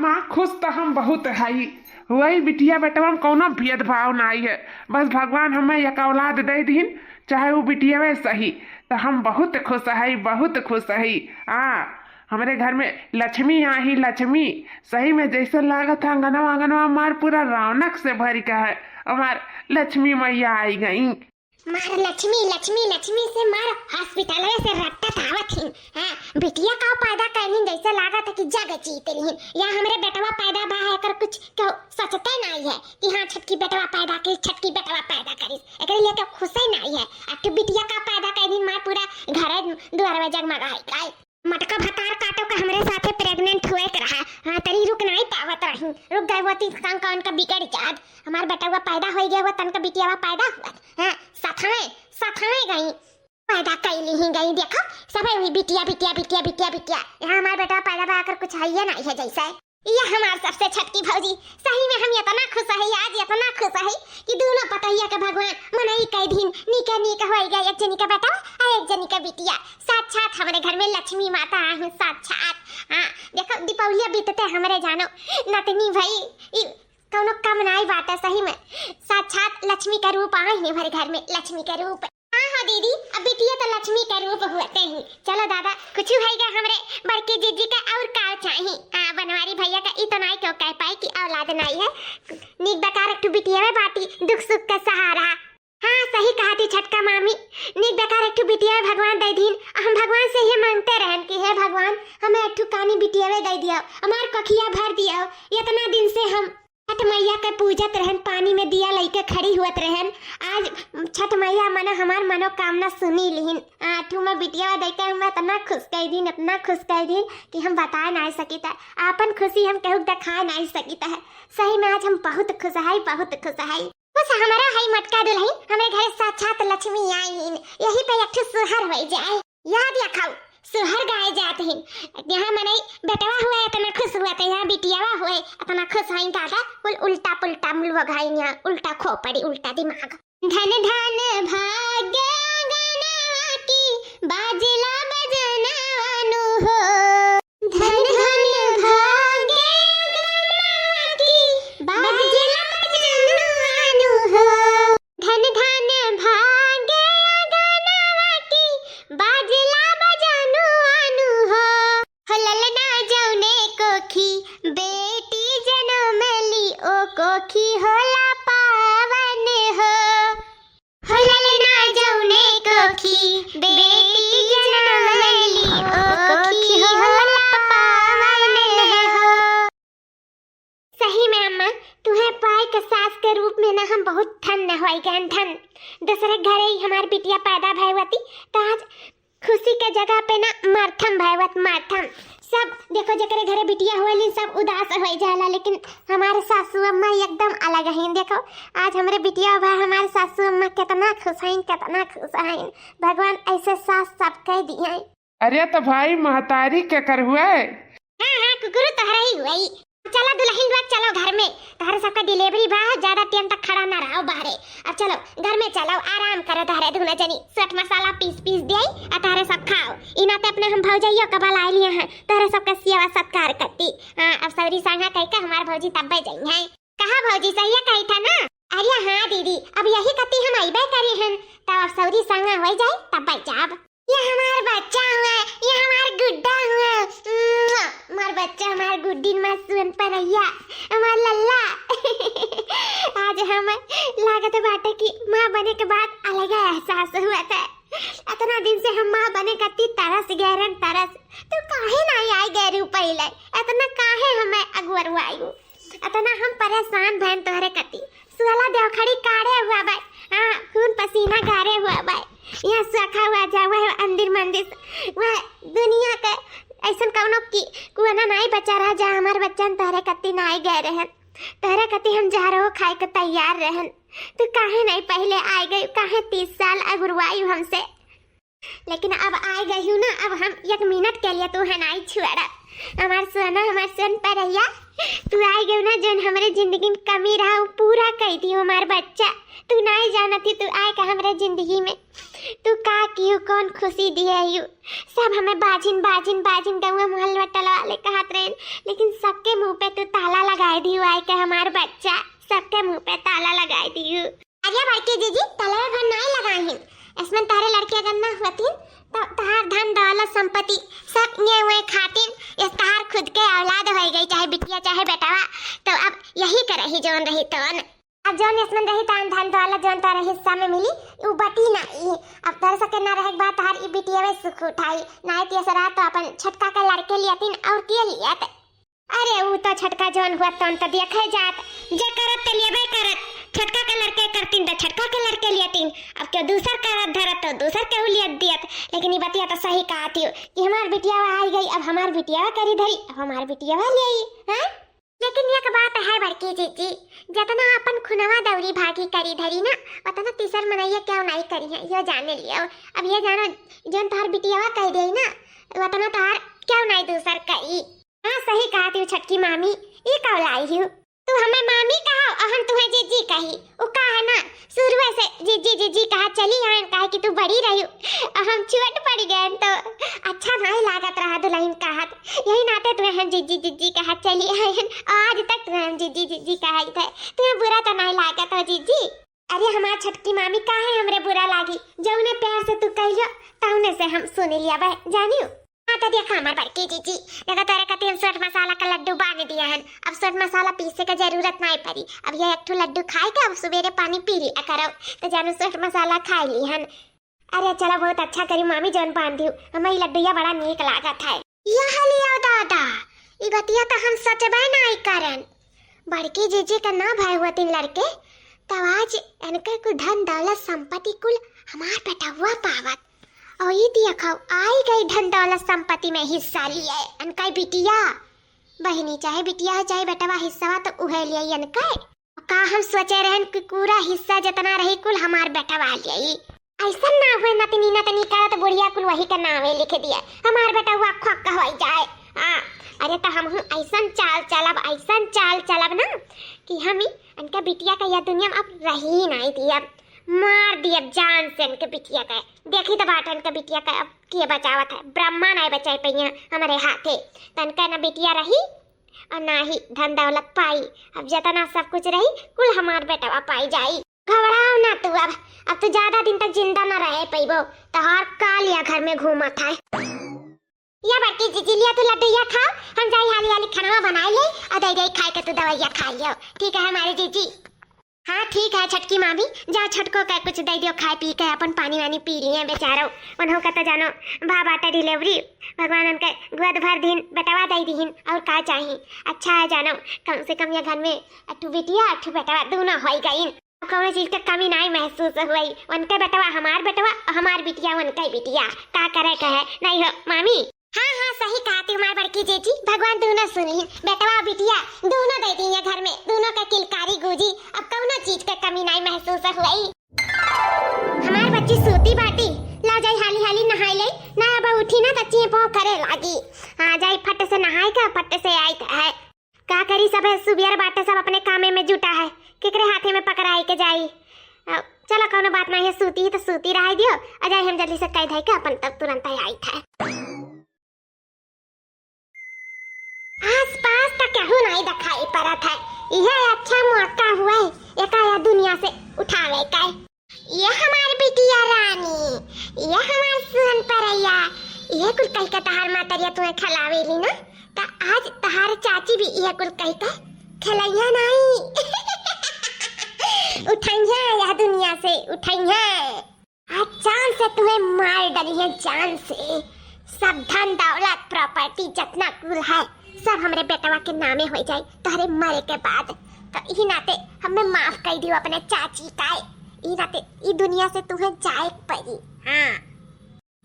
माँ खुश तो हम बहुत हई। वही बिटिया बेटवा में कोनो भेदभाव नहीं है। बस भगवान हमें एक औलाद दे दीन, चाहे वो बिटिया में सही, तो हम बहुत खुश हई, बहुत खुश हई। हमारे घर में लक्ष्मी आई, लक्ष्मी सही में जैसे लागत है अंगनवा अंगनवा मार पूरा रौनक से भर का है। हमार लक्ष्मी मैया आई गई। मार लक्ष्मी लक्ष्मी लक्ष्मी से मार हॉस्पिटल से रट्टा आवत ही। हां बिटिया का पैदा करनी जैसे लागत है कि जग जीते नहीं। या हमरे बेटवा पैदा बा है कर कुछ क्यों सोचते नहीं है कि हां छटकी बेटवा पैदा करी, छटकी बेटवा पैदा करी, एकरे लिए तो खुश ही नहीं है। अब बिटिया का पैदा करनी मार पूरा घर द्वार जगमगाई गाय मटका भतार काटो का हमरे साथे प्रेग्नेंट हुए के रहा। हां तरी रुक नहीं पावत रही, रुक गई वो तीन कौन का बिगड़ जात। हमार बेटा पैदा हो गया वो तन का बिटिया पैदा हुआ। हां सथाए गई पैदा कैली ही गई। देखो सब वही बिटिया बिटिया बिटिया बिटिया बिटिया। यहाँ हमार बेटा पैदा बाकर कुछ है या नहीं है जैसा ये हमार सबसे छटकी भौजी। सही में हम इतना खुश है, आज इतना खुश है कि दोनों पतैया के भगवान मनाई कई दिन निका निका हो गया। एक जनी का बेटा और एक जनी का बिटिया। साक्षात हमारे घर में लक्ष्मी माता है साक्षात। हाँ देखो दीपावली बीतते हमारे जानो नतनी भाई कौनो कम नहीं बात है। सही में साक्षात लक्ष्मी का रूप आई है हमारे घर में, लक्ष्मी का रूप। हाँ दीदी अब बिटिया तो लक्ष्मी का रूप होते ही। चलो दादा कुछ होएगा हमरे बड़के जीजी का और का चाहिए। बनवारी भैया का इतना ही क्यों कह पाई कि औलाद नहीं है। नीक बेकार एक बिटिया में बाटी दुख सुख का सहारा। हाँ सही कहा थी छटका मामी, नीक बेकार एक बिटिया भगवान दे दीन। हम भगवान से ही मांगते रहन कि हे भगवान हमें एक कानी बिटिया दे दिया, हमार कखिया भर दिया। इतना दिन से हम छठ मैया के पूजत रहन, पानी में दिया लेके खड़ी हुआ रहन। आज छठ मैया मन हमार मनोकामना सुनी लिहिन। आठू में बिटिया देके हम इतना खुश कर दिन, इतना खुश कर दिन कि हम बता नहीं सकीता। अपन खुशी हम कहू दिखा नहीं सकीता है। सही में आज हम बहुत खुश है, बहुत खुश है। बस हमारा है मटका दुल्हन हमारे घर साक्षात लक्ष्मी आई। यही पे एक सुहर हो जाए, याद रखाओ सुहर गाए जाते हैं। यहाँ मने बेटवा हुआ इतना खुश हुआ था, यहाँ बिटिया हुआ इतना खुश है। दादा बोल उल्टा पुल्टा मुलवा गाई, यहाँ उल्टा खोपड़ी उल्टा दिमाग। धन धन भाग्य गना की बाजला बजनानु हो। धन धन भाग्य गना की बाजला बजनानु हो। धन धन भाग्य गना की बाजला बेटी जन्म ली ओ कोखी होला पावन हो। ललना जौने कोखी बेटी जन्म ली ओ कोखी होला पावन हो। सही में अम्मा तुम्हें पाए के सास के रूप में ना हम बहुत धन्य होई गए। धन दूसरे घरे ही हमारी बिटिया पैदा भयवती तो आज खुशी के जगह पे ना मार्थम भयवत मार्थम। सब देखो जकरे घरे बिटिया होली सब उदास हो जाला, लेकिन हमारे सासू अम्मा एकदम अलग हैं। देखो आज हमारे बिटिया हुआ हमारे सासू अम्मा कितना खुश हैं, कितना खुश हैं। भगवान ऐसे सास सब कह दिए। अरे तो भाई महतारी क्या कर हुए? हाँ कुकुरु तोहरा ही हुई। चलो दुल्हन बात चलो घर में, तोहरे सबका डिलीवरी बा, ज्यादा टाइम तक खड़ा ना रहो बाहरे। अब चलो घर में चलो आराम करो। तोहरे धुना जनी सट मसाला पीस दे आ तोहरे सब खाओ। इना ते अपने हम भौजाइयो कबल आइली हैं, तोहरे सबका सेवा सत्कार करती। अब सवरी संगा कह के हमार भौजी तब जाई हैं। कहा भौजी सही कही था ना? अरे हाँ दीदी अब यही कती हम आइबे करी हैं, तब अब सवरी संगा हो जाए तब जाब। ये हमार बच्चा हुआ, ये हमार गुड्डा हुआ, हमार बच्चा हमार गुड्डी मासून परैया हमार लल्ला। आज हम लागत बाटे की माँ बने के बाद अलग एहसास हुआ था। इतना दिन से हम माँ बने कती तरस गैरन तरस। तो काहे नहीं आई गैरू पहले, इतना काहे हमें अगवर आयु, इतना हम परेशान बहन तोहरे कती। सुहला देवखड़ी काढ़े हुआ बाय, हाँ खून पसीना गारे हुआ बाय। यहाँ सखा हुआ जा वह अंदिर मंदिर वह दुनिया का ऐसा कौनो की कुआना नहीं बचा रहा जा हमारे बच्चन तोहरे कती नहीं गए रहन। तोहरे कती हम जा रहो खाए के तैयार रहन। तो काहे नहीं पहले आ गई, काहे 30 साल अगुरवायु हमसे। लेकिन अब आ गई हूँ ना, अब हम 1 मिनट के लिए तू है नहीं छुड़ा। हमार सोना हमार सोन पर रहिया, तू आ गई ना जो हमारे जिंदगी में कमी रहा हूँ पूरा कह दी हमार बच्चा। तू नहीं जानती तू आए का हमारे जिंदगी में, तू का क्यों कौन खुशी दिए यू। सब हमें बाजिन बाजिन बाजिन गौवा मोहल्ला टला वाले कहत रहे, लेकिन सबके मुंह पे तू ताला लगाए दी आई के हमार बच्चा सबके मुंह पे ताला लगाए दी। अरे बड़की जीजी ताला घर नहीं लगाई, इसमें तारे लड़के अगर ना होती तो तहार धन दौलत संपत्ति सब ये हुए खातिन इस तहार खुद के औलाद हो गई, चाहे बिटिया चाहे बेटावा, तो अब यही करे ही जोन रही तो अब जोन इसमें रही तान धन दौलत जोन तारे हिस्सा में मिली उ बटी नहीं। अब तर सके ना रहे बात हर ई बिटिया में सुख उठाई नहीं तिया सरा तो अपन छटका के लड़के लियातिन और के लियात। अरे वो तो छटका जोन हुआ तो देखे जात जे करत ते लेबे करत, छटका के लड़के करतीन तो छटका के लड़के लियातिन, अब क्यों दूसर करत धरत तो दूसर के लियत दियत। लेकिन ये बतिया तो सही कहती हो कि हमार बिटिया आई गई, अब हमार बिटिया करी धरी, अब हमार बिटिया ले आई हां। लेकिन एक बात है बड़की जीजी, जितना अपन खुनवा दौरी भागी करी धरी ना उतना तीसर मनैया क्यों नहीं करी है ये जाने लियो। अब ये जानो जोन तार बिटिया कह दे ना उतना तार क्यों नहीं दूसर करी। हाँ सही कहा तू छटकी मामी, ये कब लाई हूँ तू हमें मामी कहा और हम तुम्हें जीजी कही, वो कहा ना शुरू से जीजी जीजी कहा चली आए कहा कि तू बड़ी रही और हम चुट पड़ गए तो अच्छा नहीं लागत रहा दुल्हन कहत, यही नाते तुम्हें हम जीजी जीजी कहा चली आए आज तक तुम्हें हम जीजी जीजी कहा थे, तुम्हें बुरा तो नहीं लागत हो जीजी। अरे हमार छटकी मामी काहे हमरे बुरा लागी, जो उन्हें प्यार से तू कहियो तौने से हम सुन लिया बे जानियो। हाँ तो देखा हमार बड़की जीजी देखा तेरे का 3 सर्ट मसाला का लड्डू बांध दिया है, अब सर्ट मसाला पीसने की जरूरत नहीं पड़ी, अब ये एक ठो लड्डू खाए के अब सवेरे पानी पी लिया करो तो जानू सर्ट मसाला खा ली है। अरे चलो बहुत अच्छा करी मामी जोन बांध दी, हमारी लड्डूया बड़ा नीक लागत है। यह लिया दादा ये बतिया तो हम सचबे नहीं करन, बड़की जीजी का ना भाई हुआ 3 लड़के तब आज इनके कुल धन दौलत संपत्ति कुल हमार बेटा हुआ पावत और ये देखो आई गई धन दौलत संपत्ति में हिस्सा लिए अनका बिटिया बहनी चाहे बिटिया चाहे बेटवा हिस्सा तो उहे लिए अनका का हम सोचे रहन कि पूरा हिस्सा जितना रही कुल हमार बेटवा लिए ऐसा ना हुए नतनी नतनी का तो बुढ़िया कुल वही का नाम लिख दिया हमार बेटा हुआ खोक हो जाए। अरे तो हम ऐसा चाल चलब ना कि हम इनका बिटिया का यह दुनिया में अब रही नहीं थी, अब मार दिया जान से इनके बिटिया का। देखी तो बात इनके बिटिया का अब किए बचावत है, ब्रह्मा नहीं बचाई पैया हमारे हाथे, तो इनका ना बिटिया रही और ना ही धन दौलत पाई, अब जितना सब कुछ रही कुल हमार बेटा पाई जाई। घबराओ ना तू, अब तो ज्यादा दिन तक जिंदा ना रहे पैबो, तो हर काल या घर में घूमत है। या बड़की जीजी लिया तू लड्डूया खाओ, हम जाई हाली हाली खाना बना ले और दे खाए के तू दवाइया खा लियो, ठीक है हमारी जीजी। हाँ ठीक है छटकी मामी, जाओ छटको का कुछ दे दियो खाए पी के, अपन पानी वानी पी लिए बेचारो उन्हों का तो जानो बाबा डिलीवरी भगवान उनके गोद भर दिन बेटवा दे दीन और का चाहिए। अच्छा है जानो कम से कम ये घर में अठू बिटिया अठू बेटवा दोनों हो गई, कौन चीज का कमी नहीं महसूस हुई, उनके बेटवा हमार बिटिया उनका बिटिया का करे कहे नहीं हो मामी। हाँ हाँ सही कहा तू हमारी बड़की जीजी, भगवान दोनों सुनी बेटवा बिटिया दोनों दे दी घर में, दोनों का किलकारी गूंजी, अब कौनो चीज का कमी नहीं महसूस हुई। हमारी बच्ची सूती बाटी ला जाई हाली हाली नहाई ले ना, अब उठी ना तो चीपो करे लागी, हाँ जाई फट से नहाई का फट से आई है का करी, सब सुबियर बाटे सब अपने कामे में जुटा है, केकरे हाथे में पकड़ाई के जाई। चलो कौनो बात नहीं है, सूती तो सूती रह दियो, अजय हम जल्दी से कह दे के अपन तब तुरंत आई था। आसपास तो कहूँ नहीं दिखाई पड़त है, यह अच्छा मौका हुआ है एकाया दुनिया से उठावे का। ये हमारी बिटिया रानी, ये हमारी सुन परैया, ये कुल कह के तहार मातरिया तुम्हें खिलावेली ना, तो आज तहार चाची भी ये कुल कह के खिलाइया नहीं उठाइया यह दुनिया से उठाइया, आज जान से तुम्हें मार डाली है, जान से सब धन दौलत प्रॉपर्टी जितना कुल है सब हमरे बेटवा के नामे हो जाए तोहरे मरे के बाद, तो ई नाते हमें माफ कर दियो अपने चाची का, ई नाते ई दुनिया से तुम्हें जाए पड़ी। हाँ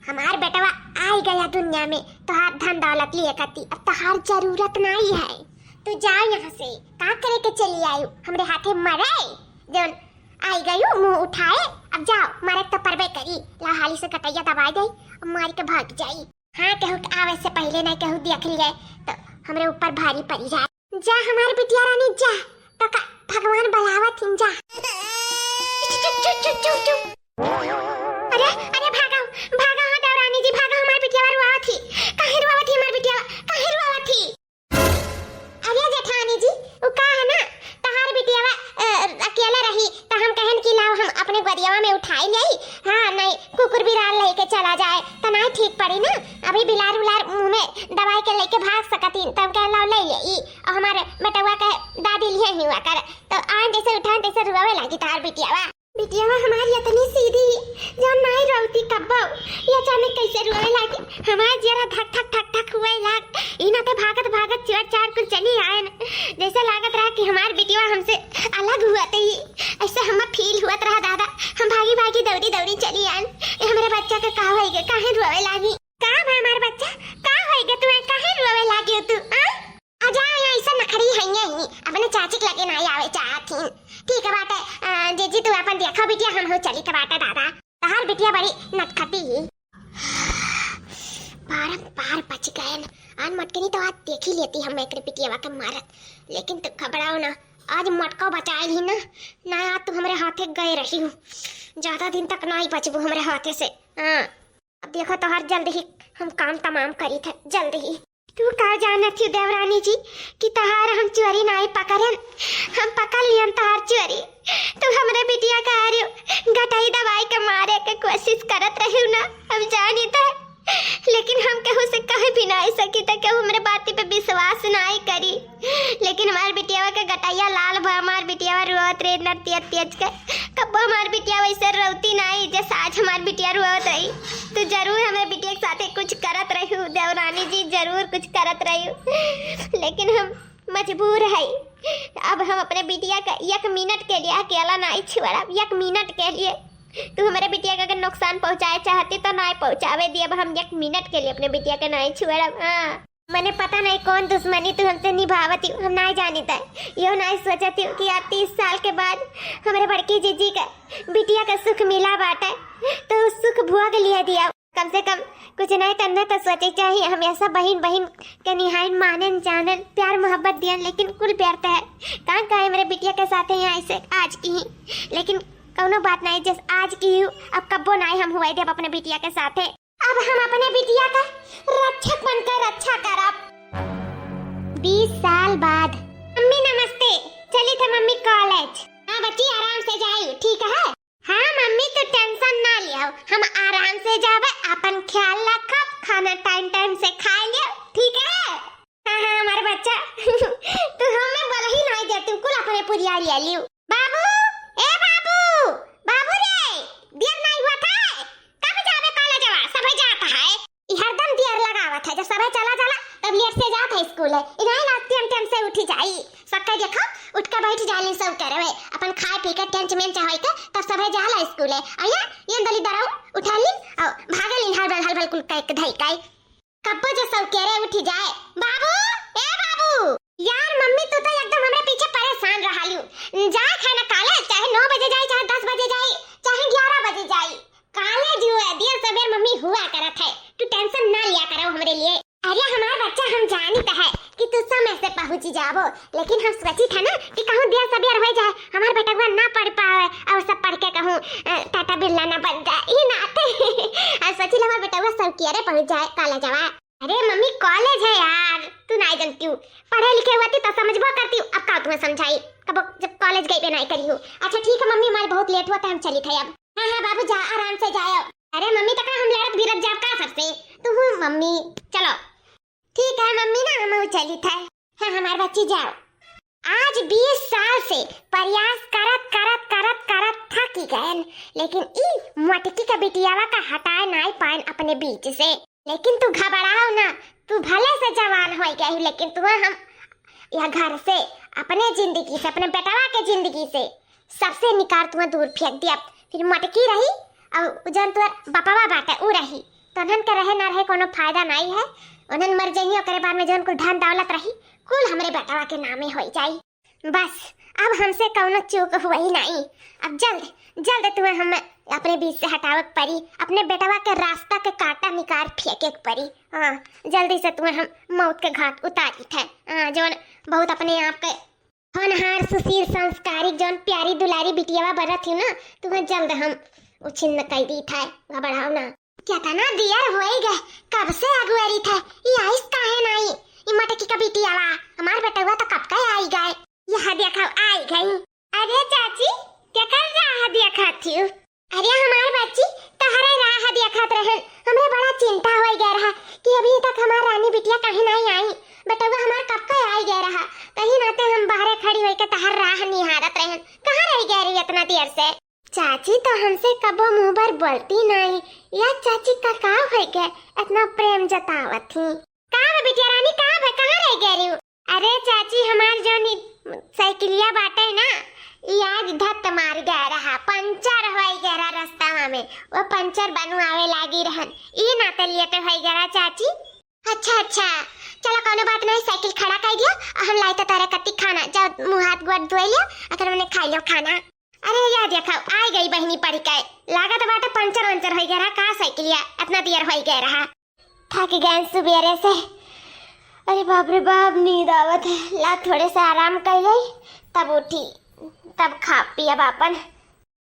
हमार बेटवा आ गया दुनिया में, तोहार धन दौलत लिए करती, अब तोहार जरूरत नहीं है, तू जाओ यहाँ से, का करे के चली आयु हमरे हाथे मरे जोन आई गयू मुंह उठाए, अब जाओ मारे तो परबे करी, ला हाली से कटैया दबा गई और मार के भाग जाई। हाँ कहूँ आवे से पहले नहीं कहूँ देख लिए तो हमरे ऊपर भारी पड़ी जाए, जा हमारे बिटिया रानी जा, तो भगवान बलावत हिन जा। अरे अरे भागो भागो हाँ रानी जी भागो, हमारे बिटिया चला जाए तो नहीं ठीक पड़ी ना। अभी बिलार उलार मुंह में दवाई के लेके भाग सकती तब कह लो ले ले और हमारे बेटवा के दादी लिए ही हुआ कर तो आन जैसे उठान तैसे रुआवे लगी तार बिटिया हमारी इतनी सीधी जो नहीं रोती कब्बो ये अचानक कैसे रुआवे लगी। हमारा जरा धक धक धक धक हुए लाग इना ते भागत भागत चार चार कुल चली आए न जैसे लागत रहा कि हमार बिटिया हमसे अलग हुआ थे। ऐसा हम फील हुआ रहा दादा। हम भागी भागी दौड़ी दौड़ी चली आए। हमारे बच्चा के का होएगा काहे रुआवे लागी का भाई हमार बच्चा का होएगा तू काहे रुआवे लागी तू आजा ऐसा नखरी है नहीं अपने चाची के लगे नहीं आवे चाहती। ठीक है बात जीजी तू अपन देखा बिटिया हम हो चली के बात दादा तहार बिटिया बड़ी नटखटी ही पार बच गए आज मटकनी तो आज देख ही लेती हम एक बिटिया के मारत लेकिन तू घबराओ ना आज मटको बचाए ही ना आज तू हमारे हाथे गए रही हूँ ज्यादा दिन तक नहीं बचबू हमारे हाथे से। अब देखो तो हर जल्द ही हम काम तमाम करी थे जल्द ही। तू कहा जाना थी देवरानी जी कि तहार हम चोरी नहीं पकड़न हम पकड़ लियन तहार चोरी तू हमरे बिटिया का आ रही गटाई दवाई के मारे के कोशिश करत रही ना हम जानी था लेकिन हम कहू से कहीं भी नहीं सकी था कहू हमारे बाती पे विश्वास नहीं करी लेकिन हमार बिटिया के गटाइया लाल भा हमार बिटिया रोत रे नतिया तेज के कब हमार बिटिया वैसे रोती नहीं जैसे आज हमार बिटिया रोत रही तो जरूर हमारे बिटिया के साथ कुछ करत रही हूँ देवरानी जी जरूर कुछ करत रही हूँ लेकिन हम मजबूर है। अब हम अपने बिटिया का 1 मिनट के लिए अकेला नहीं छोड़ा 1 मिनट के लिए तू हमारे बिटिया का अगर नुकसान पहुंचाए चाहती तो नहीं पहुंचावे दिए। अब हम 1 मिनट के लिए अपने बिटिया का नहीं छोड़ा। मैंने पता नहीं कौन दुश्मनी तू हमसे निभावती हम नहीं जानी था यो नहीं सोचती कि आज 30 साल के बाद हमारे बड़की जीजी का बिटिया का सुख मिला बाटा तो उस सुख भोग लिया दिया कम से कम कुछ नहीं करना तो सोचे चाहिए हमेशा बहन बहन के निहायत मानन जानन प्यार मोहब्बत दिया लेकिन कुल प्यार तो है कहाँ मेरे बिटिया के साथ है ऐसे आज की ही लेकिन कौनो बात नहीं जैसे आज की हूँ अब कब्बो नहीं हम हुए थे अब अपने बिटिया के साथ है। अब हम अपने बिटिया का रक्षक बनकर रक्षा करब 20 साल बाद। मम्मी नमस्ते चली थे मम्मी कॉलेज। हाँ बच्ची आराम से जाइयो ठीक है। हाँ मम्मी तो टेंशन ना लियो हम आराम से जावे अपन ख्याल रखब खाना टाइम टाइम से खा लियो ठीक है। हाँ हमारे बच्चा तू हमें बोल ही नहीं दे तू कुल अपने पुरिया ले लियो। बाबू ए बाबू बाबू रे देर नहीं हुआ था कब जावे कॉलेज वा सबे जाता है हरदम देर लगावत है जब सबे चला जाला तब लेट से जात है स्कूल है इधर लागती हम टाइम से उठी जाई सक्का देखो उठ के बैठ जाले सब करवे अपन खाए पी के टेंशन में चाहे के तब सबे जाला स्कूल है आया ये दली दराऊ उठा ली और भागल हलबल कुल के धई काई कब जो सब करे उठी जाए। बाबू ए बाबू यार मम्मी तू तो एकदम हमरा पीछे परेशान रहालियो जाए खाना कॉलेज चाहे 9 बजे जाए चाहे 10 बजे जाए चाहे 11 बजे जाए कॉलेज हुआ देर सवेर मम्मी हुआ करत है तू टेंशन ना लिया करो हमरे लिए। अरे हमारा बच्चा हम जानता है कि तू समय से पहुंच जाबो लेकिन हम सोची था ना कि कहूं देर सवेर हो जाए हमार बेटा ना पढ़ पाए और सब पढ़ के कहूं टाटा बिरला ना बन जाए ये नाते और सोची हमार बेटा सब कियारे पहुंच जाए कॉलेज जावा। अरे मम्मी कॉलेज है यार तू नहीं जानती हूँ पढ़े लिखे हुआ तो समझबो करती हूँ अब का तुम्हें समझाई कब जब कॉलेज गई पे नहीं करी हूँ। अच्छा ठीक है मम्मी हमारे बहुत लेट हुआ था हम चली थे अब। हाँ बाबू जा आराम से जाओ। अरे मम्मी तक हम लड़त भिड़त जाब का सबसे तू हूँ मम्मी चलो ठीक है मम्मी ना हम चली थे। हाँ हमारे बच्ची जाओ। आज 20 साल से प्रयास करत करत करत करत थकी गए लेकिन ई मटकी का बिटियावा का हटाए नहीं पाए अपने बीच से। लेकिन तू घबराओ ना तू भले से जवान हो गई लेकिन तू हम यह घर से अपने जिंदगी से अपने बेटवा के जिंदगी से सबसे निकाल तुम्हें दूर फेंक दिया फिर मटकी रही और जन तुअर बपवा बाटे उ रही तो उन्हन के रहे ना रहे कोनो फायदा नहीं है उन्हन मर जाइए करे बाद में जन कुल धन दौलत रही कुल हमरे बेटवा के नामे हो जाई। बस अब हमसे कौनो चूक हुई नहीं अब जल्द जल्द तुम्हें हम अपने बीच से हटावक पड़ी अपने बेटवा के रास्ता के कांटा निकाल फेंके पड़ी। हाँ जल्दी से तुम्हें हम मौत के घाट उतारी थे। जो बहुत अपने आप के होनहार सुशील संस्कारिक जो प्यारी दुलारी बिटियावा बना थी ना तुम्हें जल्द हम उछिन्न कर दी था। घबराओ ना क्या था ना दिया हो गए कब से अगुआरी था ये आइस काहे नहीं ये मटकी का बिटियावा हमार बेटवा तो कब का आई गए यहाँ देखो आई गई। अरे चाची क्या कर रहा है देखा थी। अरे हमारी बच्ची तो तहरा राह देखत रहन हमें बड़ा चिंता हो गया रहा कि अभी तक हमार रानी बिटिया कहीं नहीं आई। बेटवा हमार कब का आई गया रहा, कहीं नाते हम बाहर खड़ी होके तहर राह निहारत रहन। कहाँ रह गया रही इतना देर से? चाची तो हमसे कबो मुंह पर बोलती नहीं, या चाची का हो गया इतना प्रेम जतावत थी। कहाँ बिटिया रानी कहाँ रह गया रही? अरे चाची हमार जो साइकिलिया बाटे ना आज धत मार गया रहा, पंचर हो गया रहा रास्ता में, वो पंचर बनवावे लागी रहन ई नाते लिए तो हो गया चाची। अच्छा चलो कोनो बात नहीं, साइकिल खड़ा कर दियो हम लाई तो तारे कत्ती खाना जाओ मुंह हाथ गोड़ धोई लियो अगर मैंने खा लियो खाना। अरे यार देखो आ गई बहनी पड़ी के लागत बाटे पंचर वंचर हो गया रहा का साइकिलिया इतना देर हो गया रहा। थक गए सुबेरे से, अरे बाप रे बाप नींद आवत है, ला थोड़े से आराम कर गई तब उठी तब खा पिया बापन।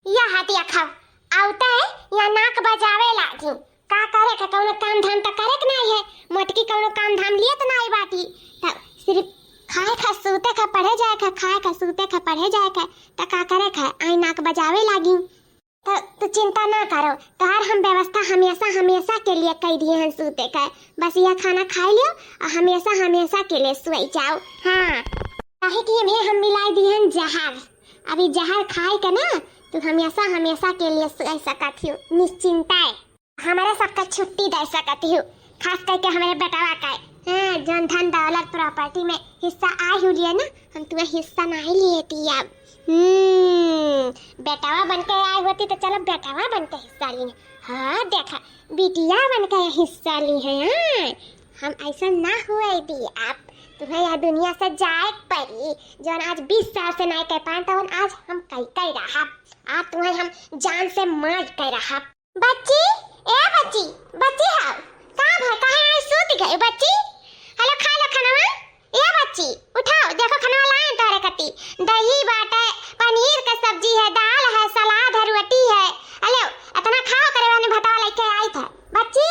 या हाथिया खाओ आवता है या नाक बजावे लागी का करे का कौनो काम धाम तो करे के नहीं है, मोटकी कौनो काम धाम लिए तो नहीं बाटी, तब सिर्फ खाए खा सूते खा पढ़े जाए खा, खाए खा सूते खा पढ़े जाए खा तो का करे खा आई नाक बजावे लागी। तो चिंता ना करो, तोहर हम व्यवस्था हमेशा के लिए कर दिए हैं सूते का, बस यह खाना खा लियो और हमेशा के लिए सोई जाओ। हाँ काहे कि हम मिलाई दिए हैं जहर, अभी जहर खाए के ना तो हमेशा के लिए सोई सकती हो निश्चिंता है, हमारे सबका छुट्टी दे सकती हो, खास करके हमारे बेटावा का। हाँ जन धन दौलत प्रॉपर्टी में हिस्सा आ ही लिए ना, हम तुम्हें हिस्सा नहीं लिए थी अब। बेटावा बनके आई होती तो चलो बेटावा बनके हिस्सा ली। हाँ देखा बिटिया बनके हिस्सा ली है। हाँ हम ऐसा ना हुए दी आप, तुम्हें यह दुनिया से जाए पड़ी जो आज 20 साल से नहीं कह पाए तो आज हम कह रहा, आज तुम्हें हम जान से मार कर रहा। बच्ची बच्ची हाँ कहाँ आई सूत गई बच्ची? हेलो खा लो खाना ये बच्ची उठाओ देखो खाना लाए तारे कती, दही बाटे पनीर का सब्जी है, दाल है, सलाद है, रोटी है, हेलो इतना खाओ करे वाले भतावा लेके आई था बच्ची।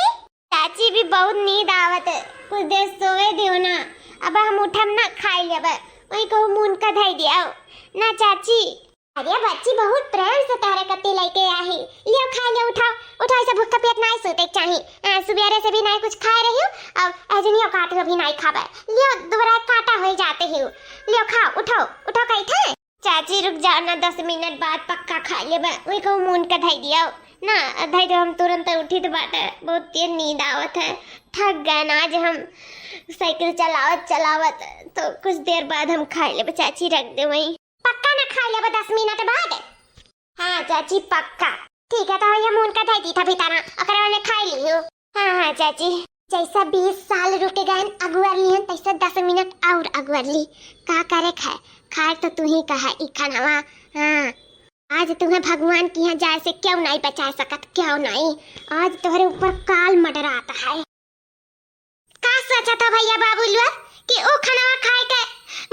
चाची भी बहुत नींद आवत है, कुछ देर सोए दियो ना, अब हम उठम ना खाई लेब वही कहूँ मुन का धई दिया ना चाची। अरे बच्ची बहुत प्रेम से तारे कत्ती लेके आई, लियो खा लियो उठाओ ऐसे भूखा पेट नहीं सोते चाहिए, सुबेरे से भी नहीं कुछ खा रही हूँ और अजनियो काटे भी नहीं खावे, लियो दोबारा काटा हो जाते हो, लियो खाओ उठाओ कहीं थे। चाची रुक जाओ ना 10 मिनट बाद पक्का खा लेब वही कहूँ मुन का धई दिया ना, धई दो हम तुरंत उठी तो बाटे बहुत तेज नींद आवत है, थक गए ना आज हम साइकिल चलावत तो कुछ देर बाद हम खा लेब चाची रख दे वही पक्का ना खा लेब 10 मिनट बाद। हाँ चाची पक्का ठीक है तो ये मुन का धई दी था भीतर अगर मैंने खा ली हो। हाँ चाची जैसा 20 साल रुक गए अगुअर ली तैसा 10 मिनट और अगुअर ली का करे खाए तो तू ही कहा ई खानावा। हाँ आज तुम्हें भगवान की यहाँ जाए से क्यों नहीं बचा सकत, क्यों नहीं आज तुम्हारे ऊपर काल मडरा आता है। का सोचा था भैया बाबूलुआ कि ओ खानावा खाए के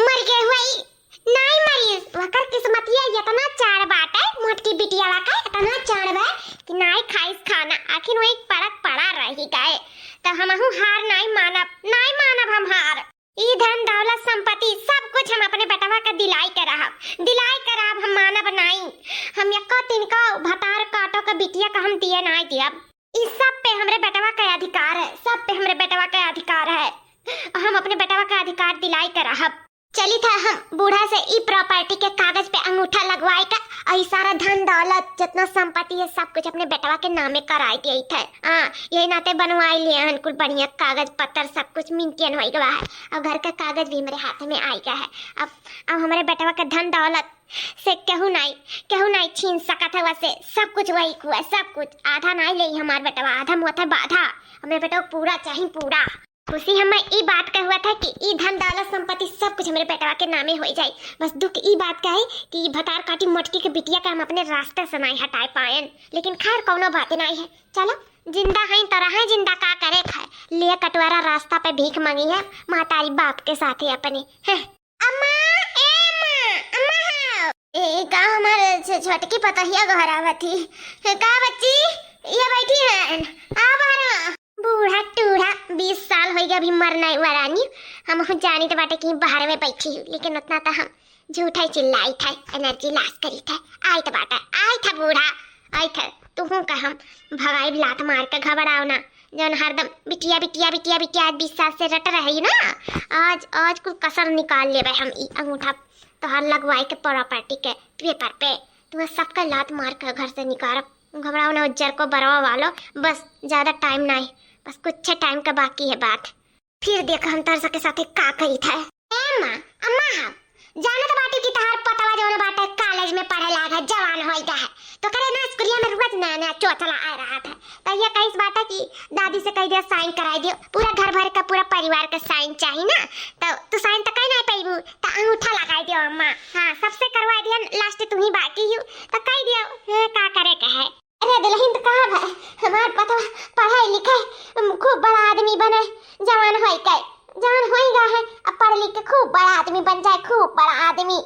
मर गए हुई नहीं मरी, वकर किस्मत ये इतना चाड़ बाटे मोटकी बिटिया का इतना चाड़ बा कि नहीं खाइस खाना, आखिर वो एक परक पड़ा रही गए तो हम हार नहीं मानब हम हार। ई धन दौलत संपत्ति सब कुछ हम अपने बेटवा का दिलाई कराब हम मानब नहीं, हम एको दिन का भतार काटो का बिटिया का हम दिए नहीं दियब, इस सब पे हमरे बेटवा का अधिकार है, सब पे हमरे बेटवा का अधिकार है, हम अपने बेटवा का अधिकार दिलाई कराब। चली था हम बूढ़ा से ई प्रॉपर्टी के कागज पे अंगूठा लगवाए का और सारा धन दौलत जितना संपत्ति है सब कुछ अपने बेटवा के नामे कराई दिए थे। यही नाते बनवाई लिए हैं कुल बढ़िया कागज पत्तर सब कुछ मिनटियन हो गया है और घर का कागज भी मेरे हाथ में आ गया है। अब हमारे बेटवा का धन दौलत से केहू नहीं छीन सकता है, वैसे सब कुछ वही हुआ, सब कुछ आधा नहीं ले हमारे बेटवा, आधा मुँह बाधा, हमें बेटा पूरा चाहिए पूरा। खुशी हमें ई बात का हुआ था कि ई धन दौलत संपत्ति सब कुछ हमारे बेटवा के नामे हो जाए, बस दुख ई बात का है कि भतार काटी मोटकी के बिटिया का हम अपने रास्ते से नहीं हटाए पाए, लेकिन खैर कोनो बात नहीं है, चलो जिंदा है तो रहे, जिंदा का करे खाए लिए कटवारा रास्ता पे भीख मांगी है मातारी बाप के साथ ही अपने है। अम्मा का हमारे छोटकी पतहिया घरावा थी का बच्ची ये बैठी है आ बूढ़ा टूढ़ा 20 साल हो गया अभी मरना वरानी, हम जानी तो बाटे कि बाहर में बैठी हूँ, लेकिन उतना तो हम झूठा चिल्लाई था एनर्जी लाश करी था, आई तो बाटा आई था बूढ़ा आई था तू हूँ का हम भगाई लात मार के घबराओ ना। जौन हरदम बिटिया बिटिया बिटिया बिटिया आज 20 साल से रट रही ना, आज कुछ कसर निकाल लेबे हम ई अंगूठा तोहार लगवाई के प्रॉपर्टी के पेपर पे। तुम्हें सबका लात मार कर घर से निकाल। घबराओ ना उज्जर को बरवा वालो, बस ज्यादा टाइम नहीं, बस कुछ टाइम का बाकी है बात। फिर देख हम तरस के साथ का करी था। ए माँ अम्मा हम जाने तो बाटी की तहार पतवा जौन बाटे कॉलेज में पढ़े लागा जवान होई गए तो करे ना स्कूलिया में रोज नया नया चौथला आ रहा था। तो ये कहीं बाटा की दादी से कह दिया साइन कराई दियो, पूरा घर भर का पूरा परिवार का साइन चाहिए ना, तो तू साइन तो कहीं नहीं पाईबू तो अंगूठा लगाई दियो अम्मा। हाँ सबसे करवा दिया, लास्ट तू ही बाकी हो तो कह दियो का करे का है। अरे दुल्हन तो कहा भाई हमार पता पढ़ाई लिखाई खूब बड़ा आदमी बने, जवान होई गए जवान होई गए है, अब पढ़ लिख के खूब बड़ा आदमी बन जाए, खूब बड़ा आदमी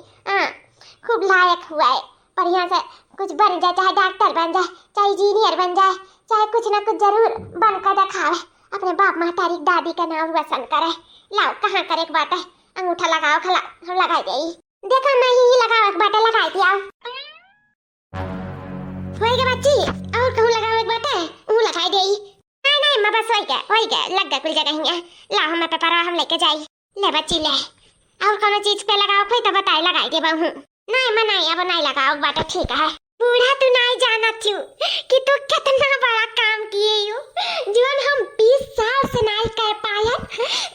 खूब लायक हुआ है, बढ़िया से कुछ बन जाए, चाहे डॉक्टर बन जाए, चाहे इंजीनियर बन जाए, चाहे कुछ ना कुछ जरूर बन कर दिखावे, अपने बाप महतारी दादी का नाम रोशन करे। लाओ कहाँ करे एक बात है, अंगूठा लगाओ खला हम लगाई दे। देखो मैं ही लगाओ एक बात लगाई दिया होई गया बच्ची, और कहूँ लगाओ एक बात है वो लगाई दे। नहीं नहीं मैं बस होई गया लग गया कुल जगह ही। लाओ हमें पेपर हम लेके जाई। ले बच्ची ले, और कोनो चीज पे लगाओ कोई तो बताई लगाई दे बहु। नहीं मैं नहीं अब नहीं लगाओ बात ठीक है। बूढ़ा तू नहीं जाना थी कि तू कितना बड़ा काम किए हो, जीवन हम 20 साल से नहीं कर पाए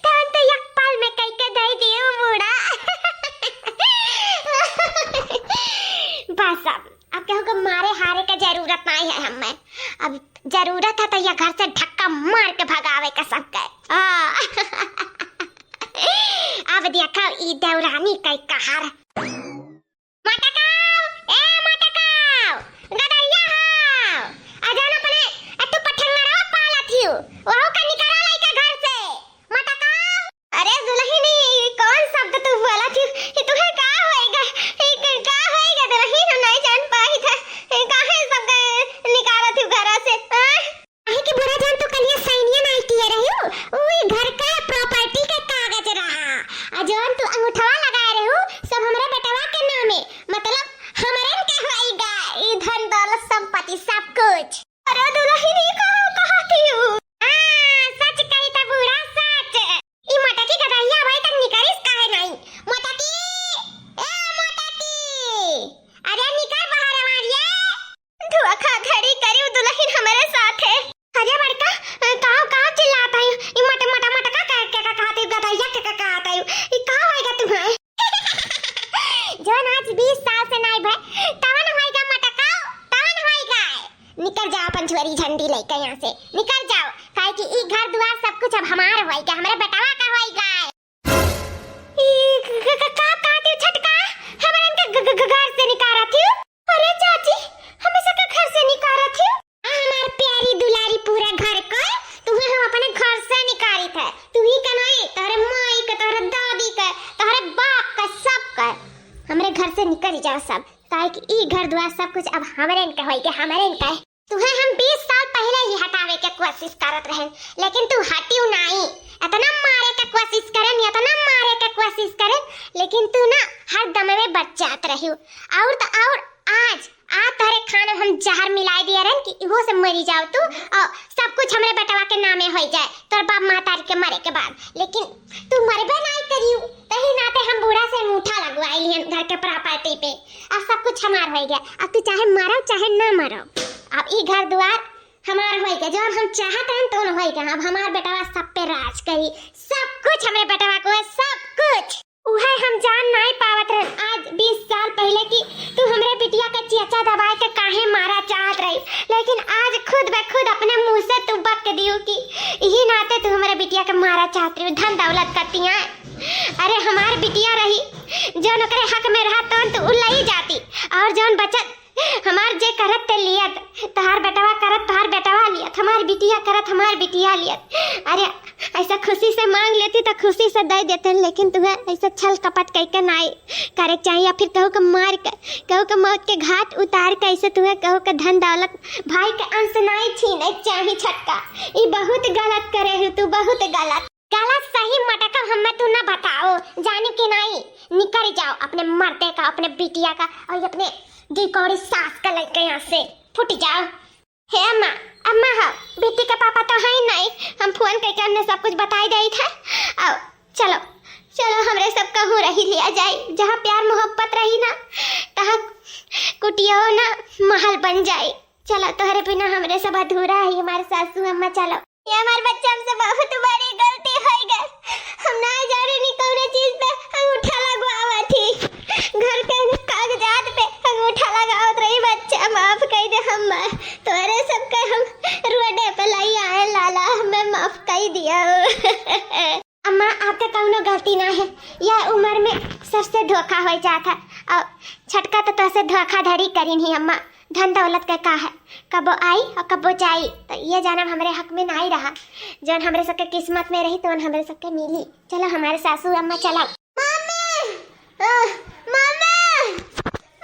तो एक पल में कह के दे दियो बूढ़ा। बस अब कहूँ कि मारे हारे का जरूरत नहीं है हमें, अब जरूरत है तो ये घर से धक्का मार के भगावे का सब गए। अब देखो ई देवरानी कई कहार पंचवरी झंडी लेके यहाँ से निकल जाओ, काहे कि ई घर द्वार सब कुछ अब हमारा होएगा, हमारे बेटावा का होएगा। का कहती छटका हमारे इनके घर से निकाला थी। अरे चाची हमें सबका घर से निकाला थी। हमार प्यारी दुलारी पूरा घर को तुम्हें हम अपने घर से निकाली थे। तू ही का नहीं, तोरे माई का, तोरे दादी का, तोरे बाप का, सब का हमारे घर से निकल जाओ सब, काहे कि ई घर द्वार सब कुछ अब हमारे इनका होएगा, हमारे इनका। तुम्हें हम 20 साल पहले ही हटावे के कोशिश करत रहे, लेकिन तू हटियो नहीं। इतना मारे के कोशिश करें, इतना मारे के कोशिश करें, लेकिन तू ना हर दम में बच जात रही। और तो और आज तारे खाने हम जहर मिलाई दिए रहे कि इहो से मरी जाओ तू और सब कुछ हमरे बेटवा के नामे हो जाए तोर बाप मातारी के मरे के बाद। लेकिन तू मरबे नहीं करियो, तही नाते हम बूढ़ा से मुठा लगवाई लियन घर के प्रॉपर्टी पे, अब सब कुछ हमार हो गया। अब तू चाहे मरो चाहे ना मरो, अब ई घर द्वार हमार होएगा, जो हम चाहते हैं तो होएगा। अब हमार बेटवा सब पे राज करी, सब कुछ हमरे बेटवा को है, सब कुछ। उहे हम जान नहीं पावत रहे आज 20 साल पहले की तू हमरे बिटिया के चेचा दबाए के काहे मारा चाहत रही, लेकिन आज खुद ब खुद अपने मुंह से तू बक दियो कि यही नाते तू हमरे बिटिया के मारा चाहत रही, धन दौलत करती है। अरे हमार बिटिया रही जो नकरे हक में रहा तो उलई जाती, और जौन बचत हमार जे करत ते लियत, तहार बेटवा करत तहार बेटवा लियत, हमार बिटिया करत हमार बिटिया लियत। अरे ऐसा खुशी से मांग लेती तो खुशी से दे देते, लेकिन तुम्हें ऐसा छल कपट करके नहीं करे चाहिए, या फिर कहो कि मार कर, कहो कि मौत के घाट उतार के ऐसे तुम्हें कहो कि धन दौलत भाई के अंश नहीं छीने चाहिए। छटका ये बहुत गलत करे हो तू, बहुत गलत सही मटका हमें तू ना बताओ, जाने के नहीं निकल जाओ अपने मर्दे का, अपने बिटिया का और अपने जी कौड़ी सास का लेके यहाँ से फुट जाओ। हे अम्मा, अम्मा हाँ, बेटी का पापा तो है ही नहीं। हम फोन करके हमने सब कुछ बताई दी था। आओ चलो चलो, हमरे सबका हो रही लिया जाए। जहाँ प्यार मोहब्बत रही ना, तहाँ कुटिया ना महल बन जाए। चलो, तोहरे बिना हमरे सब अधूरा है। हमारे सासू अम्मा, चलो। ये हमारे बच्चा हमसे बहुत बड़ी गलती हो गई। हम ना जाने नहीं कौन चीज पे अंगूठा लगवावा थी। घर के कागजात पे अंगूठा लगावत रही। बच्चा माफ कर दे। हम तोरे सबके हम रोडे पे लाई आए। लाला हमें माफ कर दिया। अम्मा, आपका कौनो गलती ना है। यह उम्र में सबसे धोखा हो जाता। और छटका तो तोसे धोखाधड़ी करी नहीं अम्मा। धन दौलत का है, कबो आई और कबो जाई। तो ये जानब हमारे हक में नहीं रहा। जौन हमरे सबके किस्मत में रही तो हमरे सबके मिली। चलो हमारे सासू अम्मा, चलो। मम्मी, मम्मी,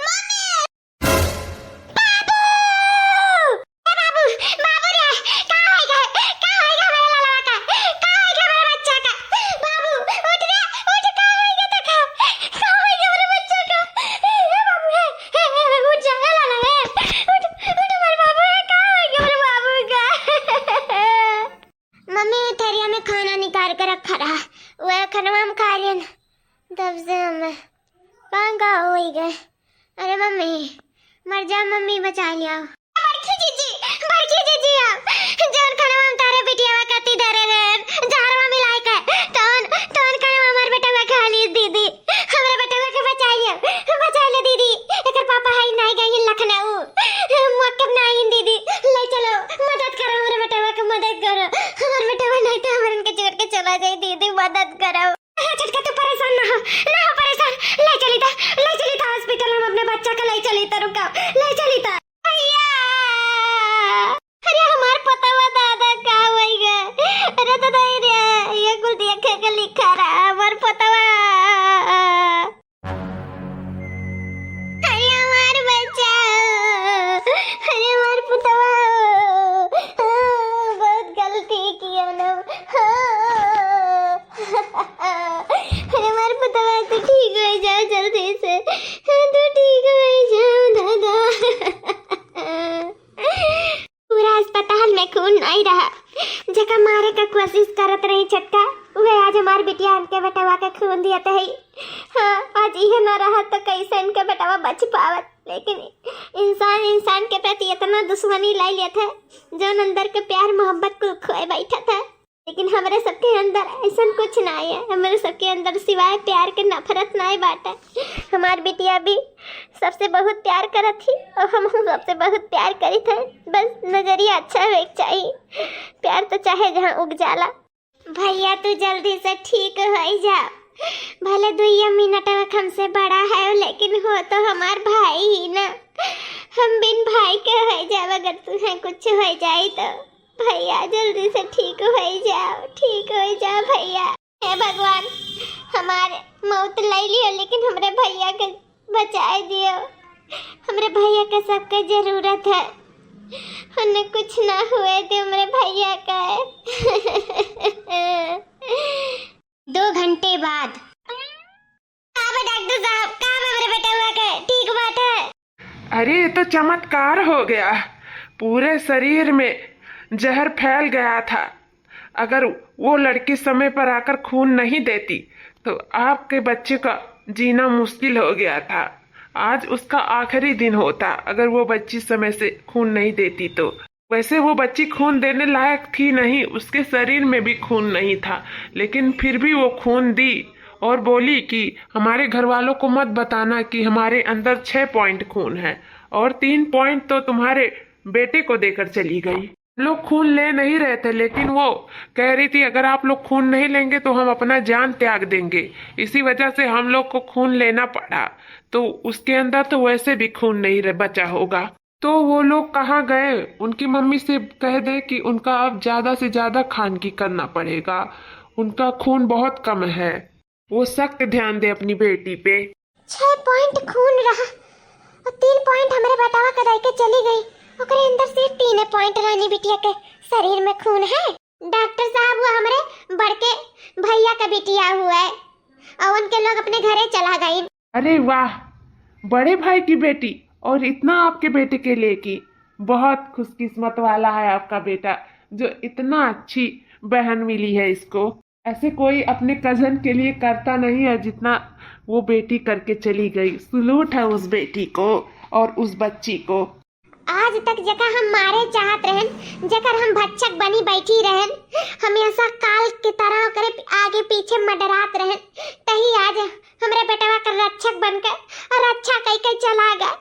मम्मी, बाबू, बाबू, बाबू रे, कहाँ है गए? कहाँ है गए मेरे लाला का? कहाँ है गए मेरे बच्चा का? बाबू, उठ रे, उठ, कहाँ है गए? देखो, कहाँ है गए मेरे बच्चा का? बाबू है, उठ जा लाला है, उठ, उठ मेरे बाबू है, कहाँ है गए मेरे बाबू का? मम्मी थरिया में खाना निकाल कर रखा रहा। वह खाना हम खा लिए ना, तब से हमें कहाँ हो ही गए। अरे मम्मी, मर जा मम्मी, बचा लिया। बड़की जीजी आप जान खाना हम तारे बिटिया कती धरे रे जारवा मिलाई के तोन खाना हमार बेटा में खा ली। दीदी हमरे बेटा के बचा ले दीदी। एकर पापा है नहीं गई लखनऊ, मक्कब नहीं दीदी। ले चलो, मदद करो हमरे बेटा के, मदद करो। हमार बेटा नहीं तो हमरन के छोड़ के चला जाए। दीदी मदद करो। छटका तो परेशान ना हो परेशान। ले चली था हॉस्पिटल। हम अपने बच्चा का ले चली था। रुका, ले चली था। अरे हमार पता बता दादा का होई गए। अरे दादा ये कुल देखे के लिखा रहा हमार पता। अरे हमार बच्चा, अरे हमार पुतवा, बहुत गलती किया ना। अरे हमार पुतवा, तू ठीक हो जाओ जल्दी से, तू ठीक हो जाओ दादा। पूरा अस्पताल में खून नहीं रहा। जगह मारे का कोशिश करत रही छटका, वह आज हमार बिटिया के बेटवा के खून दिया था। हाँ, आज यह न रहा तो कैसे इनके बेटवा बच पावत। लेकिन इंसान के प्रति इतना दुश्मनी लाई लिया था, जो अंदर के प्यार मोहब्बत को खोए बैठा था। लेकिन हमारे सबके अंदर ऐसा कुछ नहीं है। हमारे सबके अंदर सिवाय प्यार के नफरत नहीं बाटा। हमारी बिटिया भी सबसे बहुत प्यार करत थी और हम सबसे बहुत प्यार करी थे। बस नजरिया अच्छा हो चाहिए। प्यार तो चाहे जहाँ उग जाला। भैया तू जल्दी से ठीक हो जा। भले 2 मिनट हमसे बड़ा है, लेकिन हो तो हमार भाई ही ना। हम बिन भाई के हो जाए। अगर तुम्हें कुछ हो जाए तो भैया जल्दी से ठीक हो जाओ भैया। हे भगवान, हमारे मौत ले लियो, लेकिन हमरे भैया के बचाए दियो। हमरे भैया का सबका जरूरत है। उन्हें कुछ ना हुए तो हमरे भैया का। 2 घंटे बाद डॉक्टर साहब, कहाँ मेरे बेटा हुआ के ठीक बात है? अरे ये तो चमत्कार हो गया। पूरे शरीर में जहर फैल गया था। अगर वो लड़की समय पर आकर खून नहीं देती तो आपके बच्चे का जीना मुश्किल हो गया था। आज उसका आखिरी दिन होता अगर वो बच्ची समय से खून नहीं देती तो। वैसे वो बच्ची खून देने लायक थी नहीं, उसके शरीर में भी खून नहीं था, लेकिन फिर भी वो खून दी और बोली कि हमारे घर वालों को मत बताना कि हमारे अंदर 6 पॉइंट खून है और 3 पॉइंट तो तुम्हारे बेटे को देकर चली गई। लोग खून ले नहीं रहे थे, लेकिन वो कह रही थी अगर आप लोग खून नहीं लेंगे तो हम अपना जान त्याग देंगे। इसी वजह से हम लोग को खून लेना पड़ा। तो उसके अंदर तो वैसे भी खून नहीं बचा होगा। तो वो लोग कहाँ गए? उनकी मम्मी से कह दे कि उनका अब ज्यादा से ज्यादा खानगी करना पड़ेगा। उनका खून बहुत कम है। वो सख्त ध्यान दे अपनी बेटी पे। 6 पॉइंट खून रहा और 3 पॉइंट हमारे बेटावा कराई के चली गई। ओकरे अंदर सिर्फ 3 पॉइंट रानी बिटिया के शरीर में खून है। डॉक्टर साहब, वो हमारे बड़के भैया का बिटिया हुआ है और उनके लोग अपने घरे चला गए। अरे वाह, बड़े भाई की बेटी और इतना आपके बेटे के लिए की। बहुत खुशकिस्मत वाला है आपका बेटा, जो इतना अच्छी बहन मिली है इसको। ऐसे कोई अपने कजन के लिए करता नहीं है जितना वो बेटी करके चली गई। सलूट है उस बेटी को और उस बच्ची को। आज तक जगह हम मारे चाहत रहन, जकर हम भक्षक बनी बैठी रहन, हमेशा काल की तरह करे आगे पीछे मडरात रहन, तही आज हमरे बेटवा का रक्षक बनकर और अच्छा कई कई चला गया।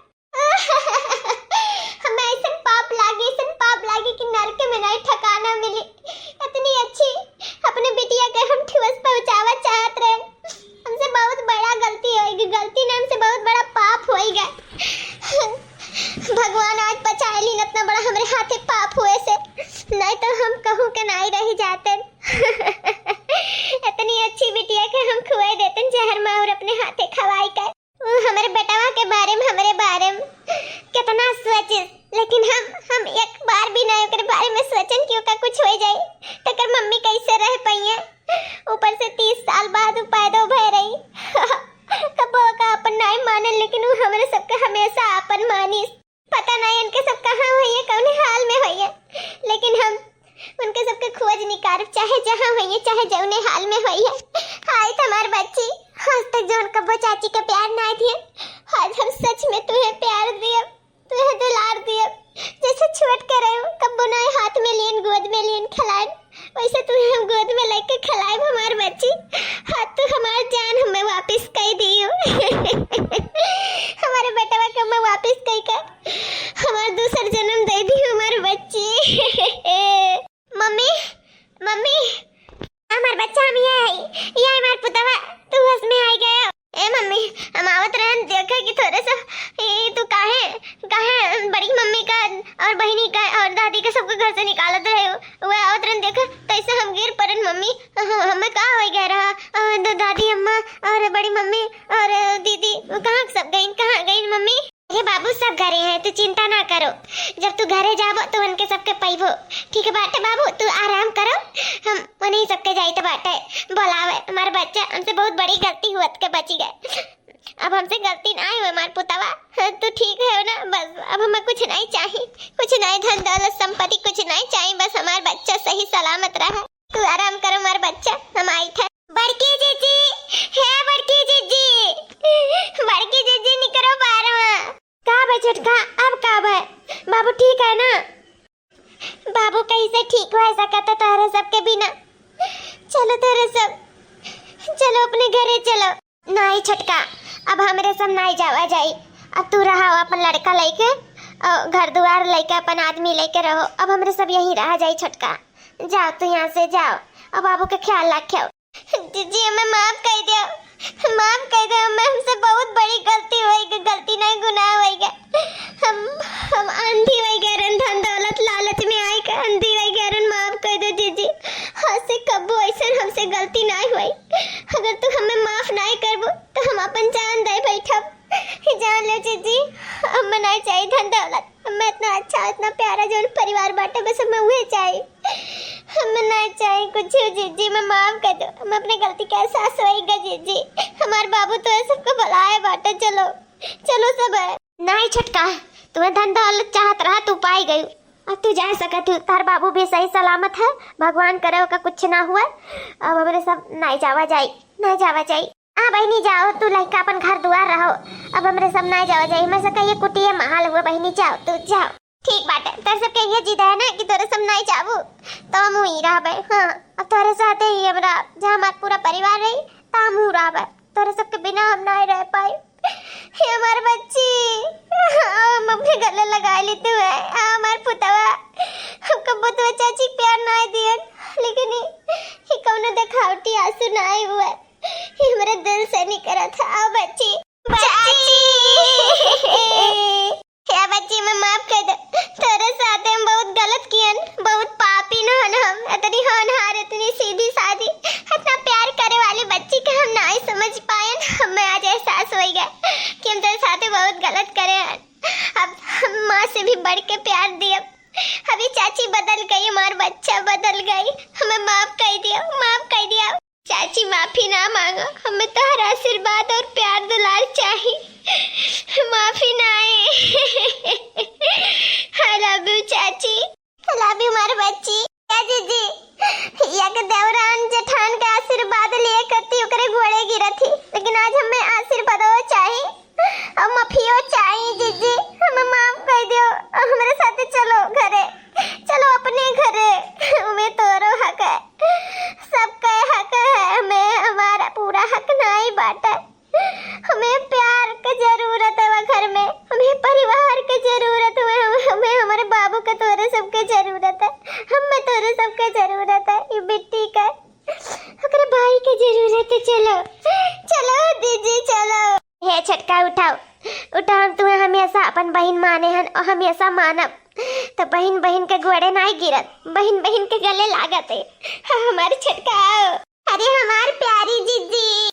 हमें ऐसा पाप लागे कि नरक में नहीं ठिकाना मिली। इतनी अच्छी अपने बिटिया के हम ठिवस पहुंचावा चाहत रहे, हमसे बहुत बड़ा गलती होगी, गलती ने हमसे बहुत बड़ा पाप होएगा। भगवान आज बचाए ली, इतना बड़ा हमारे हाथे पाप हुए से, नहीं तो हम कहूँ के नहीं रह जाते। इतनी अच्छी बिटिया के हम खुआई देते जहर में और अपने हाथे खवाई कर। हमारे बेटवा के बारे में, हमारे बारे में कितना सोचे, लेकिन हम एक बार भी नहीं ओकरे बारे में सोचन क्यों का कुछ हो जाए तो कर मम्मी कैसे रह पाइए। ऊपर से 30 साल बाद पैदा भय रही। कबो का अपन नहीं मानन, लेकिन वो हमारे सबके हमेशा अपन मानी। पता नहीं उनके सब कहाँ हुई है, कौन हाल में हुई है, लेकिन हम उनके सबके खोज निकाल, चाहे जहाँ हुई है, चाहे जौने हाल में हुई है। हाय तुम्हारी बच्ची, आज तक जो कब्बो चाची का प्यार नहीं दिए, आज हम सच में तुम्हें प्यार दिए, तुम्हें दुलार दिए। जैसे छोट कर रहे हो, कब्बो नहीं हाथ में लियन, गोद में लियन खिलाए, वैसे तुम्हें हम गोद में लेके खिलाए हमारी बच्ची। हाथ तो हमारी जान हमें वापस कर दियो। हमारे बेटा को मैं वापस कह कर हमारा दूसरा जन्म दे दी हमारी बच्ची। मम्मी मम्मी हमार बच्चा हम ये हमार पुतवा तू बस में आ गया। ए मम्मी हम आवत रहन देखा कि थोड़ा सा ये तू काहे बड़ी मम्मी का और बहनी का और दादी का सबको घर से निकालत रहे हो। वो आवत रहन देखा तैसे हम गिर पड़न मम्मी, हमें का हो गया रहा। दादी अम्मा और बड़ी मम्मी और दीदी कहाँ सब गई मम्मी? अरे बाबू सब घरे हैं, तू चिंता ना करो, जब तू घरे जाबो तो उनके सबके पैबो। ठीक है बाटे बाबू, तू आराम करो, हम उन्हीं सबके जाई तो बाटे बोलावे। हमारा बच्चा हमसे बहुत बड़ी गलती हुआ के बची गए, अब हमसे गलती ना हुई हमारे पुतवा। तू ठीक है ना? बस अब हमें कुछ नहीं चाहिए, कुछ नहीं, धन दौलत संपत्ति कुछ नहीं चाहिए, बस हमारा बच्चा सही सलामत रहा। तू आराम करो हमारा बच्चा, हम आई थे। बड़की जीजी है, बड़की जीजी, बड़की जीजी निकलो बाहर। का बचट का अब का है बाबू, ठीक है ना? बाबू कैसे ठीक हो सकता तारे सबके बिना? चलो तारे सब चलो अपने घरे चलो। नहीं छटका, अब हमरे सब नहीं जावा जाई, अब तू रहा अपन लड़का लेके और घर द्वार लेके अपन आदमी लेके रहो। अब हमरे सब यहीं रहा जाई छटका, जाओ तू यहाँ से जाओ और बाबू का ख्याल रखो। जी हमें माफ कर दो, माफ कर दो, हमसे बहुत बड़ी गलती हुई, गलती नहीं गुनाह हुई। हम अंधी हुई गए, धन दौलत लालच में आई कर अंधी हुई गए, माफ कर दो जीजी। हाँ से कबो ऐसा हमसे गलती नहीं हुई, अगर तू हमें माफ नहीं करबो तो हम अपन जान दे बैठब। जान लो जीजी, हमें नहीं चाहिए धन दौलत, हमें इतना अच्छा इतना प्यारा जो परिवार बाटे बस हमें वही चाहिए, हमें नहीं चाहिए कुछ। जीजी मैं माफ कर दो, हम अपने गलती का एहसास होएगा जीजी। हमारे बाबू तो सबको बुलाए बाटे, चलो चलो सब है। नहीं छटका, तुम्हें धन दौलत चाहत रहा, तू पाई गई, अब तू जा सकती हो, तार बाबू भी सही सलामत है, भगवान करे का कुछ ना हुआ। अब हमारे सब नहीं जावा जाई, नहीं जावा जाई। हाँ बहनी जाओ, तू लड़का अपन घर दुआर रहो, अब हमरे सब नहीं जावा जाई। मैं सका ये कुटिया महल हुआ, बहनी जाओ तू जाओ। ठीक बात है, तेरे सबके ये जिद है ना कि तोरे सब नहीं जाबू तो हम ही रहबे। हाँ अब तोरे साथ ही हमरा जहाँ हमारा पूरा परिवार रही तो हम ही रहबे, तोरे सबके बिना हम नहीं रह पाए। हे हमारे बच्ची, हम अपने गले लगा लेते हुए हमारे पुतवा हमको बहुत चाची प्यार नहीं दिए, लेकिन ये कौन दिखावटी आंसू नहीं हुआ, ये हमारे दिल से निकला था। आओ बच्ची, क्या बच्ची मैं माफ कर दो, तेरे साथ हम बहुत गलत कियन, बहुत पापी न हम, इतनी होनहार इतनी सीधी सादी इतना प्यार करे वाली बच्ची के हम नहीं समझ पाए। हमें आज एहसास हो गया कि हम तेरे साथ बहुत गलत करे हैं। अब हम माँ से भी बढ़ के प्यार दिया, अभी चाची बदल गई, हमारा बच्चा बदल गई, हमें माफ कर दिया, माफ कर दिया। चाची माफी ना मांगो, हमें तो हर आशीर्वाद और प्यार दुलार चाहिए। माफी नहीं। आई लव यू चाची, आई लव यू मार बच्ची। क्या जीजी या के देवरान जेठान का आशीर्वाद लिए करती ओकरे घोड़े गिरा थी, लेकिन आज हमें आशीर्वाद चाहिए और माफियो चाहिए। जीजी हमें माफ कर दियो, हमारे साथ चलो घरे, चलो अपने घरे। हमें तोरो हक है, सबका हक है, हमें हमारा पूरा हक नहीं बाटा। हमें प्यार की जरूरत है घर में, हमें परिवार की जरूरत है, हमें हमारे बाबू का तोरे सबके जरूरत है, हमें तोरे सबके जरूरत है। ये बेटी का अगर भाई की जरूरत है। चलो चलो दीदी चलो। हे छटका उठाओ उठाओ, हम तुम्हें हमेशा अपन बहन माने हैं और हमेशा मानब। तो बहन बहन के घोड़े नहीं गिरत, बहन बहन के गले लागत है। हमारे छटका आओ। अरे हमार प्यारी जीजी।